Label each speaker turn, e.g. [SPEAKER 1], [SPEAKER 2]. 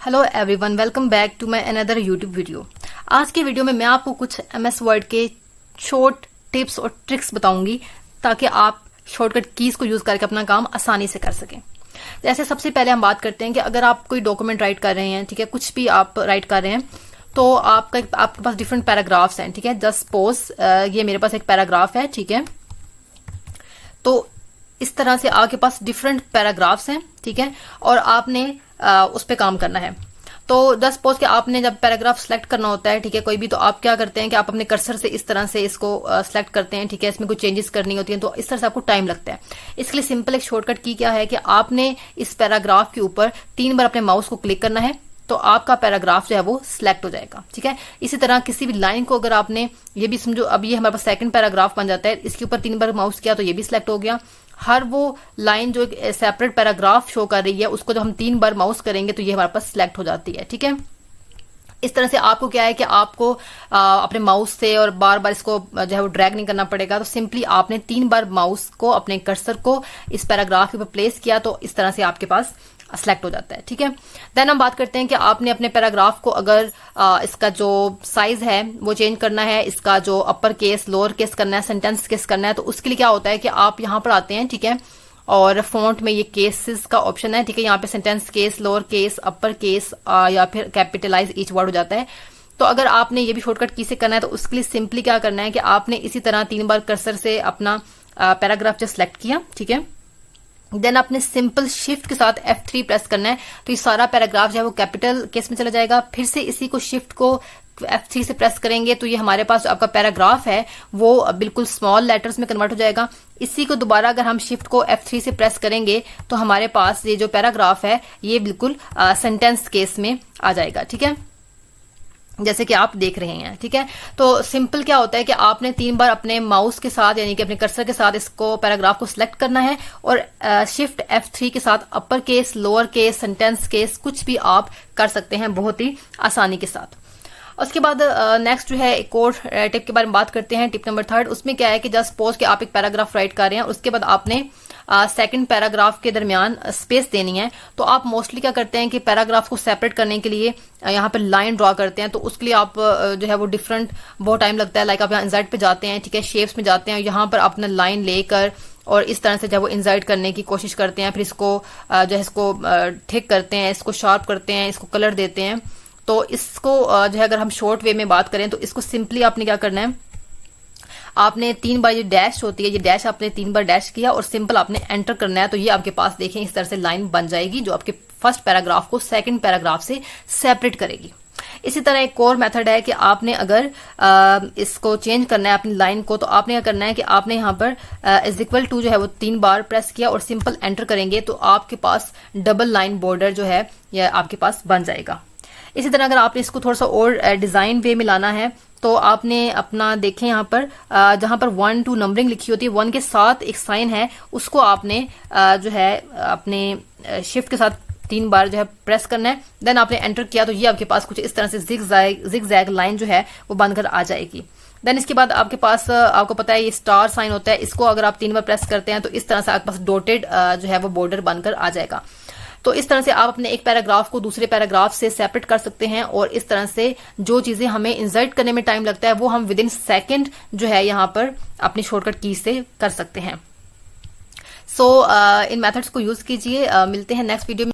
[SPEAKER 1] Hello everyone, welcome back to my another YouTube video. आज के video में मैं आपको कुछ MS वर्ड के शॉर्ट टिप्स और ट्रिक्स बताऊंगी ताकि आप शॉर्टकट कीज को यूज करके अपना काम आसानी से कर सकें। जैसे सबसे पहले हम बात करते हैं कि अगर आप कोई डॉक्यूमेंट राइट कर रहे हैं, ठीक है, कुछ भी आप राइट कर रहे हैं तो आपके पास डिफरेंट पैराग्राफ्स हैं, ठीक है। जस्ट सपोज ये मेरे पास एक पैराग्राफ है, ठीक है। तो इस तरह से आपके पास डिफरेंट पैराग्राफ्स हैं, ठीक है, और आपने उस पर काम करना है। तो जस्ट सपोज कि आपने जब पैराग्राफ सेलेक्ट करना होता है, ठीक है, कोई भी, तो आप क्या करते हैं कि आप अपने कर्सर से इस तरह से इसको सेलेक्ट करते हैं, ठीक है। इसमें कुछ चेंजेस करनी होती हैं तो इस तरह से आपको टाइम लगता है। इसके लिए सिंपल एक शॉर्टकट की क्या है कि आपने इस पैराग्राफ के ऊपर 3 बार अपने माउस को क्लिक करना है तो आपका पैराग्राफ जो है वो सिलेक्ट हो जाएगा, ठीक है। इसी तरह किसी भी लाइन को अगर आपने, ये भी समझो अब ये हमारे पास सेकंड पैराग्राफ बन जाता है, इसके ऊपर 3 बार माउस किया तो ये भी सिलेक्ट हो गया। हर वो लाइन जो एक सेपरेट पैराग्राफ शो कर रही है उसको जब हम 3 बार माउस करेंगे तो ये हमारे पास सिलेक्ट हो जाती है, ठीक है। इस तरह से आपको क्या है कि आपको अपने माउस से और बार बार इसको जो है वो ड्रैग नहीं करना पड़ेगा। तो सिंपली आपने 3 बार माउस को अपने कर्सर को इस पैराग्राफ के ऊपर प्लेस किया तो इस तरह से आपके पास सेलेक्ट हो जाता है, ठीक है। देन हम बात करते हैं कि आपने अपने पैराग्राफ को अगर इसका जो साइज है वो चेंज करना है, इसका जो अपर केस लोअर केस करना है, सेंटेंस केस करना है, तो उसके लिए क्या होता है कि आप यहाँ पर आते हैं, ठीक है, और फॉन्ट में ये केसेस का ऑप्शन है, ठीक है। यहाँ पे sentence case, lower case, upper case या फिर कैपिटलाइज ईच वर्ड हो जाता है। तो अगर आपने ये भी शॉर्टकट की से करना है तो उसके लिए सिंपली क्या करना है कि आपने इसी तरह 3 बार कर्सर से अपना पैराग्राफ जो सिलेक्ट किया, ठीक है। देन आपने सिंपल शिफ्ट के साथ F3 प्रेस करना है तो ये सारा पैराग्राफ जो है वो कैपिटल केस में चला जाएगा। फिर से इसी को शिफ्ट को F3 से प्रेस करेंगे तो ये हमारे पास आपका पैराग्राफ है वो बिल्कुल स्मॉल लेटर्स में कन्वर्ट हो जाएगा। इसी को दोबारा अगर हम शिफ्ट को F3 से प्रेस करेंगे तो हमारे पास ये जो पैराग्राफ है ये बिल्कुल सेंटेंस केस में आ जाएगा, ठीक है, जैसे कि आप देख रहे हैं, ठीक है। तो सिंपल क्या होता है कि आपने 3 बार अपने माउस के साथ यानी कि अपने कर्सर के साथ इसको पैराग्राफ को सिलेक्ट करना है और शिफ्ट F3 के साथ upper case, lower case, sentence case कुछ भी आप कर सकते हैं बहुत ही आसानी के साथ। उसके बाद नेक्स्ट जो है एक और टिप के बारे में बात करते हैं, टिप नंबर 3। उसमें क्या है कि जस्ट सपोज कि आप एक पैराग्राफ राइट कर रहे हैं, उसके बाद आपने सेकंड पैराग्राफ के दरमियान स्पेस देनी है। तो आप मोस्टली क्या करते हैं कि पैराग्राफ को सेपरेट करने के लिए यहाँ पे लाइन ड्रॉ करते हैं। तो उसके लिए आप जो है वो डिफरेंट बहुत टाइम लगता है। लाइक आप यहाँ इंसर्ट पे जाते हैं, ठीक है, शेप्स में जाते हैं, यहाँ पर अपना लाइन लेकर और इस तरह से जब वो इंसर्ट करने की कोशिश करते हैं, फिर इसको जो है इसको ठीक करते हैं, इसको शार्प करते हैं, इसको कलर देते हैं। तो इसको जो है अगर हम शॉर्ट वे में बात करें तो इसको सिंपली आपने क्या करना है, आपने 3 बार ये डैश होती है, ये डैश आपने 3 बार डैश किया और सिंपल आपने एंटर करना है तो ये आपके पास देखें इस तरह से लाइन बन जाएगी जो आपके फर्स्ट पैराग्राफ को सेकंड पैराग्राफ से सेपरेट करेगी। इसी तरह एक और मेथड है कि आपने अगर इसको चेंज करना है अपनी लाइन को तो आपने क्या करना है कि आपने यहाँ पर इज इक्वल टू जो है वो 3 बार प्रेस किया और सिंपल एंटर करेंगे तो आपके पास डबल लाइन बॉर्डर जो है यह आपके पास बन जाएगा। इसी तरह अगर आपने इसको थोड़ा सा और डिजाइन वे में लाना है तो आपने अपना देखें यहाँ पर जहां पर 1 2 नंबरिंग लिखी होती है, 1 के साथ एक साइन है, उसको आपने जो है अपने शिफ्ट के साथ 3 बार जो है प्रेस करना है। देन आपने एंटर किया तो ये आपके पास कुछ इस तरह से जिग जैग लाइन जो है वो बनकर आ जाएगी। देन इसके बाद आपके पास आपको पता है ये स्टार साइन होता है, इसको अगर आप 3 बार प्रेस करते हैं तो इस तरह से आपके पास डॉटेड जो है वो बॉर्डर बनकर आ जाएगा। तो इस तरह से आप अपने एक पैराग्राफ को दूसरे पैराग्राफ से सेपरेट कर सकते हैं और इस तरह से जो चीजें हमें इंसर्ट करने में टाइम लगता है वो हम विद इन सेकेंड जो है यहाँ पर अपनी शॉर्टकट की से कर सकते हैं। सो इन मेथड्स को यूज कीजिए। मिलते हैं नेक्स्ट वीडियो में।